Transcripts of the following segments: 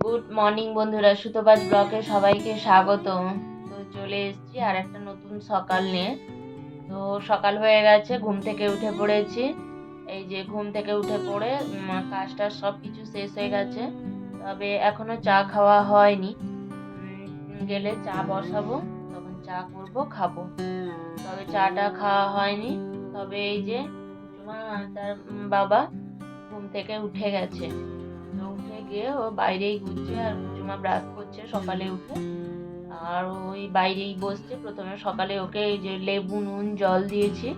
Good morning বন্ধুরা, সুতোবাজ ব্লকে সবাইকে স্বাগতম। তো চলে এসেছি আর একটা নতুন সকাল নিয়ে। তো সকাল হয়ে গেছে, ঘুম থেকে উঠে পড়েছি। এই যে ঘুম থেকে উঠে পড়ে কাজটা সব কিছু শেষ হয়ে গেছে, তবে এখনো চা খাওয়া হয়নি। গেলে চা বসাবো, তখন চা করব, খাবো। তবে চাটা খাওয়া হয়নি। তবে এই যে কুচুমা আর তার বাবা ঘুম থেকে উঠে গেছে। তো উঠে গিয়ে ও বাইরেই ঘুরছে, আর কুচুমা ব্রাশ করছে সকালে উঠে। আর ওই বাইরেই বসছে। প্রথমে সকালে ওকে এই যে লেবু নুন জল দিয়েছি।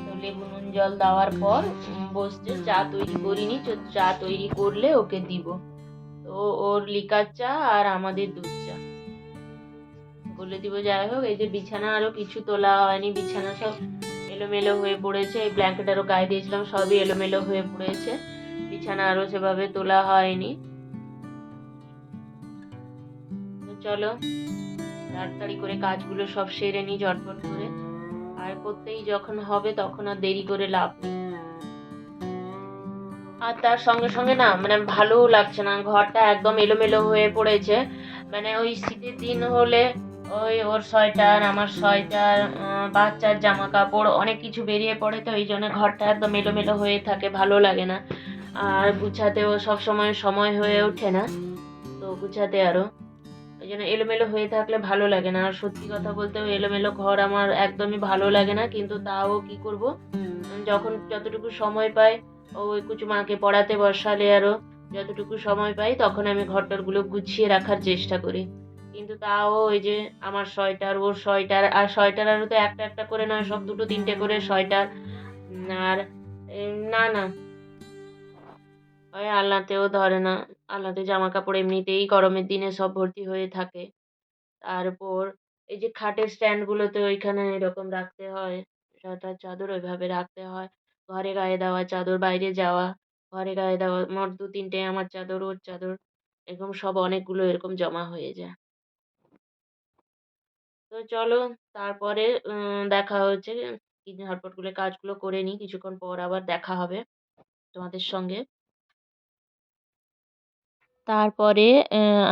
তো লেবু নুন জল দেওয়ার পর বসছে। চা তৈরি করিনি, তো চা তৈরি করলে ওকে দিব। তো ওর লিকার চা আর আমাদের দুধ চা বলে দিব। যাই হোক, এই যে বিছানা আরো কিছু তোলা হয়নি, বিছানা সব এলোমেলো হয়ে পড়েছে। এই ব্ল্যাঙ্কেট আরো গায়ে দিয়েছিলাম, সবই এলোমেলো হয়ে পড়েছে। বিছানা আরো সেভাবে তোলা হয়নি। তো চলো তাড়াতাড়ি করে কাজগুলো সব সেরে নিই ঝটপট করে। আর করতেই যখন হবে তখন আর দেরি করে লাভ নেই। আর তার সঙ্গে সঙ্গে না ভালোও লাগছে না, ঘরটা একদম এলোমেলো হয়ে পড়েছে। ওই শীতের দিন হলে ওই ওর সোয়েটার, আমার সোয়েটার, বাচ্চার জামা কাপড় অনেক কিছু বেরিয়ে পড়ে, তো এই জন্য ঘরটা একদম এলোমেলো হয়ে থাকে, ভালো লাগে না। আর গুছাতেও সব সময় সময় হয়ে ওঠে না, তো গুছাতে আরো ওই জন্য এলোমেলো হয়ে থাকলে ভালো লাগে না। আর সত্যি কথা বলতে ওই এলোমেলো ঘর আমার একদমই ভালো লাগে না, কিন্তু তাও কি করব। যখন যতটুকু সময় পাই, ওই কুচুমাকে পড়াতে বসালে আরো যতটুকু সময় পাই তখন আমি ঘরটরগুলো গুছিয়ে রাখার চেষ্টা করি। কিন্তু তাও ওই যে আমার সোয়েটার, ওর সোয়েটার, আর সোয়েটার আরও তো একটা একটা করে নয়, সব দুটো তিনটে করে সোয়েটার। আর না না, ওই আলনাতেও ধরে না। আলনাতে জামা কাপড় এমনিতেই গরমের দিনে সব ভর্তি হয়ে থাকে। তারপর এই যে খাটের স্ট্যান্ড গুলোতে ওইখানে এরকম রাখতে হয়, একটা চাদর ওইভাবে রাখতে হয়। ঘরে গায়ে দেওয়া চাদর, বাইরে যাওয়া, ঘরে গায়ে দেওয়া, মোট দু তিনটে আমার চাদর, ওর চাদর, এরকম সব অনেকগুলো এরকম জমা হয়ে যায়। তো চলো তারপরে দেখা হচ্ছে। কি ঝটপট করে কাজগুলো করে নিই, কিছুক্ষণ পর আবার দেখা হবে তোমাদের সঙ্গে। তারপরে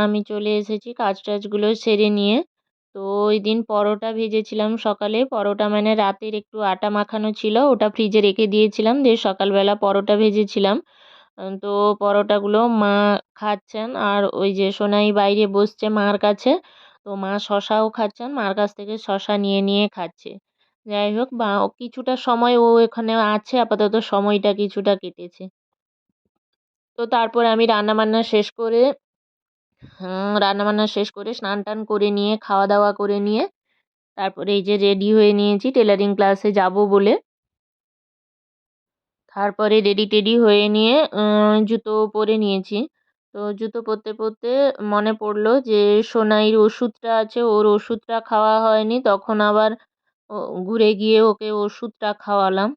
আমি চলে এসেছি কাজ টাজগুলো সেরে নিয়ে। তো ওইদিন পরোটা ভেজেছিলাম সকালে। পরোটা রাতের একটু আটা মাখানো ছিল, ওটা ফ্রিজে রেখে দিয়েছিলাম, দিয়ে সকালবেলা পরোটা ভেজেছিলাম। তো পরোটাগুলো মা খাচ্ছেন, আর ওই যে সোনাই বাইরে বসছে মার কাছে। তো মা শশাও খাচ্ছেন, মার কাছ থেকে শশা নিয়ে নিয়ে খাচ্ছে। যাই হোক, বা কিছুটা সময় ও এখানে আছে, আপাতত সময়টা কিছুটা কেটেছে। তো তারপর আমি রান্নাবান্না শেষ করে স্নান টান করে নিয়ে, খাওয়া দাওয়া করে নিয়ে, তারপরে এই যে রেডি হয়ে নিয়েছি টেলারিং ক্লাসে যাব বলে। তারপরে রেডি টেডি হয়ে নিয়ে জুতো পরে নিয়েছি। তো জুতো পরতে পরতে মনে পড়লো যে সোনাইর ওষুধটা আছে, ওর ওষুধটা খাওয়া হয়নি, তখন আবার ঘুরে গিয়ে ওকে ওষুধটা খাওয়ালাম।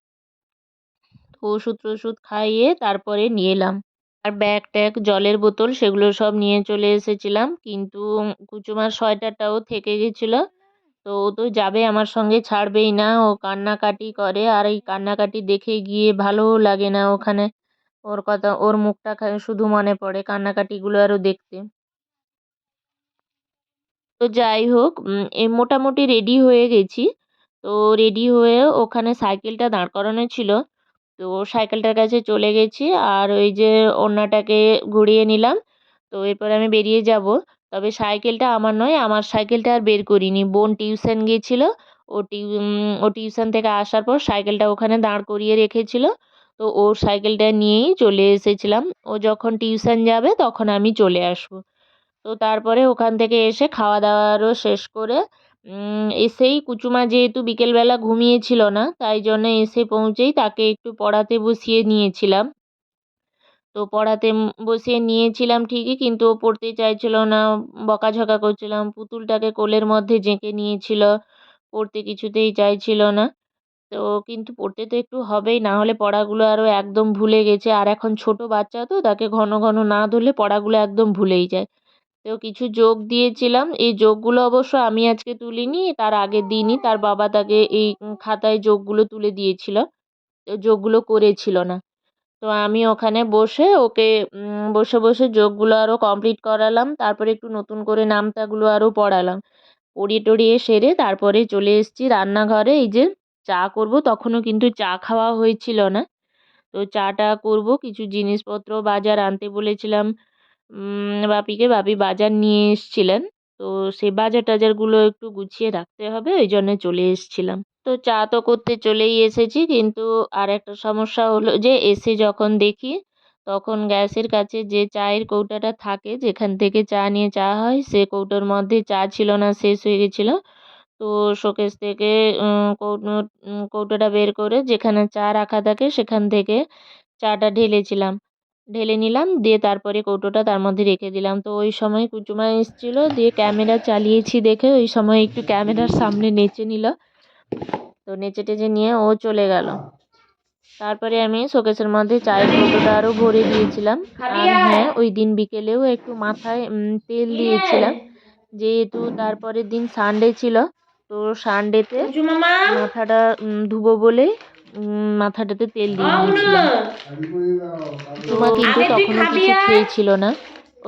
তো ওষুধ টষুধ খাইয়ে তারপরে নিয়ে এলাম। আর ব্যাগ ট্যাগ, জলের বোতল, সেগুলো সব নিয়ে চলে এসেছিলাম। কিন্তু কুচুমার সোয়েটারটাও থেকে গেছিলো। তো ও তো যাবে, আমার সঙ্গে ছাড়বেই না, ও কান্নাকাটি করে। আর এই কান্নাকাটি দেখে গিয়ে ভালোও লাগে না ওখানে। ওর কথা, ওর মুখটা শুধু মনে পড়ে কান্নাকাটিগুলো আরও দেখতে। তো যাই হোক, এই মোটামুটি রেডি হয়ে গেছি। তো রেডি হয়ে ওখানে সাইকেলটা দাঁড় করানো ছিল, তো সাইকেলটার কাছে চলে গেছি। আর ওই যে ওড়নাটাকে ঘুরিয়ে নিলাম। তো এরপর আমি বেরিয়ে যাব। তবে সাইকেলটা আমার নয়, আমার সাইকেলটা আর বের করিনি। বোন টিউশন গিয়েছিল। ও টিউশন থেকে আসার পর সাইকেলটা ওখানে দাঁড় করিয়ে রেখেছিল। তো ওর সাইকেলটা নিয়েই চলে এসেছিলাম। ও যখন টিউশন যাবে তখন আমি চলে আসব। তো তারপরে ওখান থেকে এসে খাওয়া দাওয়ারও শেষ করে এসেই কুচুমা যেহেতু বিকেলবেলা ঘুমিয়েছিল না, তাই জন্য এসে পৌঁছেই তাকে একটু পড়াতে বসিয়ে নিয়েছিলাম। তো পড়াতে বসিয়ে নিয়েছিলাম ঠিকই, কিন্তু ও পড়তে চাইছিল না, বকাঝকা করছিলাম। পুতুলটাকে কোলের মধ্যে জেঁকে নিয়েছিল, পড়তে কিছুতেই চাইছিল না। তো কিন্তু পড়তে তো একটু হবেই, না হলে পড়াগুলো আরও একদম ভুলে গেছে। আর এখন ছোট বাচ্চা তো, তাকে ঘন ঘন না ধরলে পড়াগুলো একদম ভুলেই যায়। তো কিছু যোগ দিয়েছিলাম, এই যোগগুলো অবশ্য আমি আজকে তুলিনি, তার আগের দিনই তার বাবা তাকে এই খাতায় যোগগুলো তুলে দিয়েছিল। তো যোগগুলো করেছিল না। তো আমি ওখানে বসে ওকে বসে, বসে যোগগুলো আরও কমপ্লিট করালাম। তারপরে একটু নতুন করে নামতাগুলো আরও পড়ালাম। পড়িয়ে টড়িয়ে সেরে তারপরে চলে এসেছি রান্নাঘরে। এই যে চা করব, তখনও কিন্তু চা খাওয়া হয়েছিল না। তো চাটা করব, কিছু জিনিসপত্র বাজার আনতে বলেছিলাম বাপিকে। বাপি বাজার নিয়ে এসেছিলেন। তো সেই বাজার টাজারগুলো একটু গুছিয়ে রাখতে হবে, ওই জন্যে চলে এসেছিলাম। তো চা তো করতে চলেই এসেছি, কিন্তু আর একটা সমস্যা হলো যে এসে যখন দেখি, তখন গ্যাসের কাছে যে চায়ের কৌটাটা থাকে, যেখান থেকে চা নিয়ে চা হয়, সে কৌটোর মধ্যে চা ছিল না, শেষ হয়ে গেছিলো। তো শোকেস থেকে কৌটোটা বের করে যেখানে চা রাখা থাকে সেখান থেকে চাটা ঢেলেছিলাম। ঢেলে নিলাম, দিয়ে তারপরে কৌটোটা তার মধ্যে রেখে দিলাম। তো ওই সময় কুচুমা এসেছিলো, দিয়ে ক্যামেরা চালিয়েছি দেখে ওই সময় একটু ক্যামেরার সামনে নেচে নিল। তো নেচে টেচে নিয়ে ও চলে গেল। তারপরে আমি শোকেসের মধ্যে চায়ের কৌটোটা আরও ভরে দিয়েছিলাম। আর হ্যাঁ, ওই দিন বিকেলেও একটু মাথায় তেল দিয়েছিলাম, যেহেতু তারপরের দিন সানডে ছিল। তো সানডেতে মাথাটা ধুবো বলে মাথাটাতে তেল দিয়ে দিয়েছিলাম। কুচুমা কিন্তু তখনও কিছু খেয়েছিল না,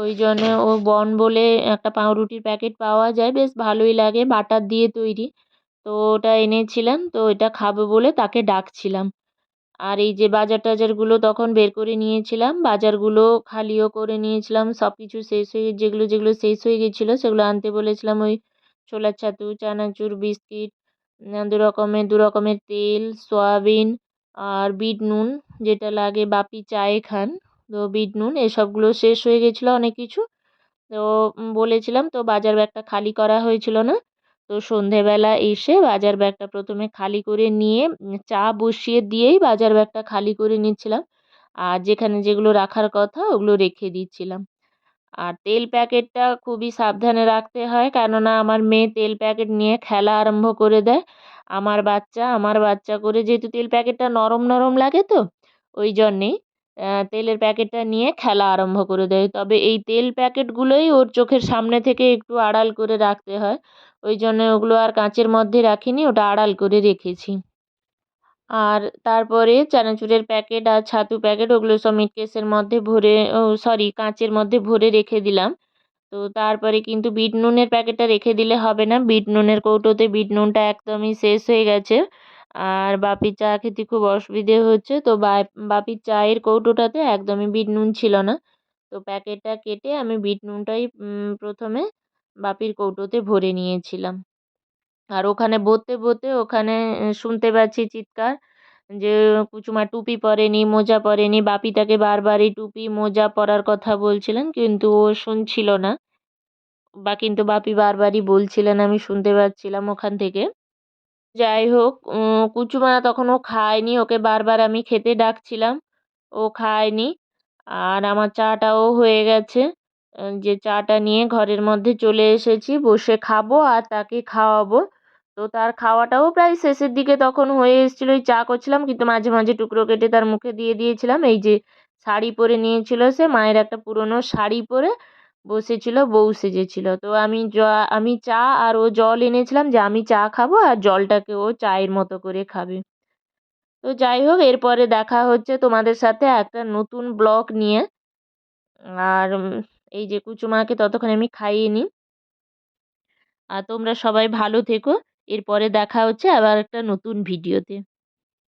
ওই জন্য ও বন বলে একটা পাউরুটির প্যাকেট পাওয়া যায়, বেশ ভালোই লাগে, বাটার দিয়ে তৈরি। তো ওটা এনেছিলাম, তো ওইটা খাবে বলে তাকে ডাকছিলাম। আর এই যে বাজার টাজারগুলো তখন বের করে নিয়েছিলাম, বাজারগুলো খালিও করে নিয়েছিলাম, সব কিছু শেষ হয়ে যেগুলো যেগুলো শেষ হয়ে গেছিলো সেগুলো আনতে বলেছিলাম। ওই ছোলার ছাতু, চানাচুর, বিস্কিট, দু রকমের তেল, সয়াবিন আর বিট নুন, যেটা লাগে বাপি চায়ে খান। তো বিট নুন এসবগুলো শেষ হয়ে গেছিলো অনেক কিছু। তো বলেছিলাম, তো বাজার ব্যাগটা খালি করা হয়েছিল না। তো সন্ধেবেলা এসে বাজার ব্যাগটা প্রথমে খালি করে নিয়ে চা বসিয়ে দিয়েই বাজার ব্যাগটা খালি করে নিচ্ছিলাম। আর যেখানে যেগুলো রাখার কথা ওগুলো রেখে দিচ্ছিলাম। আর তেল প্যাকেটটা খুবই সাবধানে রাখতে হয়, কেননা আমার মেয়ে তেল প্যাকেট নিয়ে খেলা আরম্ভ করে দেয়। আমার বাচ্চা করে, যেহেতু তেল প্যাকেটটা নরম নরম লাগে, তো ওই জন্যেই তেলের প্যাকেটটা নিয়ে খেলা আরম্ভ করে দেয়। তবে এই তেল প্যাকেটগুলোই ওর চোখের সামনে থেকে একটু আড়াল করে রাখতে হয়, ওই জন্য ওগুলো আর কাঁচের মধ্যে রাখিনি, ওটা আড়াল করে রেখেছি। আর তারপরে চানাচুরের প্যাকেট আর ছাতু প্যাকেট ওগুলো সব মিটকেসের মধ্যে ভরে, সরি, কাঁচের মধ্যে ভরে রেখে দিলাম। তো তারপরে কিন্তু বিট নুনের প্যাকেটটা রেখে দিলে হবে না, বিট নুনের কৌটোতে বিট নুনটা একদমই শেষ হয়ে গেছে। আর বাপির চা খেতে খুব অসুবিধে হচ্ছে, তো বাপির চায়ের কৌটোটাতে একদমই বিট নুন ছিল না। তো প্যাকেটটা কেটে আমি বিট নুনটাই প্রথমে বাপির কৌটোতে ভরে নিয়েছিলাম। আর ওখানে ভরতে ভরতে ওখানে শুনতে পাচ্ছি চিৎকার যে কুচুমা টুপি পরেনি, মোজা পরেনি। বাপি তাকে বারবার এই টুপি মোজা পরার কথা বলছিলেন, কিন্তু ও শুনছিল না। কিন্তু বাপি বারবারই বলছিলেন, আমি শুনতে পাচ্ছিলাম ওখান থেকে। যাই হোক, কুচুমা তখনও খায়নি, ওকে বারবার আমি খেতে ডাকছিলাম, ও খায়নি। আর আমার চাটাও হয়ে গেছে, যে চাটা নিয়ে ঘরের মধ্যে চলে এসেছি, বসে খাবো আর তাকে খাওয়াবো। তো তার খাওয়াটাও প্রায় শেষের দিকে তখন হয়ে এসেছিলো, ওই চা করছিলাম, কিন্তু মাঝে মাঝে টুকরো কেটে তার মুখে দিয়ে দিয়েছিলাম। এই যে শাড়ি পরে নিয়েছিল, সে মায়ের একটা পুরনো শাড়ি পরে বসেছিল, বউ সেজেছিল। তো আমি চা আর ও জল এনেছিলাম, যে আমি চা খাবো আর জলটাকে ও চায়ের মতো করে খাবে। তো যাই হোক, এরপরে দেখা হচ্ছে তোমাদের সাথে একটা নতুন ব্লগ নিয়ে। আর এই যে কুচুমাকে ততক্ষণ আমি খাইয়ে নিই। আর তোমরা সবাই ভালো থেকো। এরপরে দেখা হচ্ছে আবার একটা নতুন ভিডিওতে।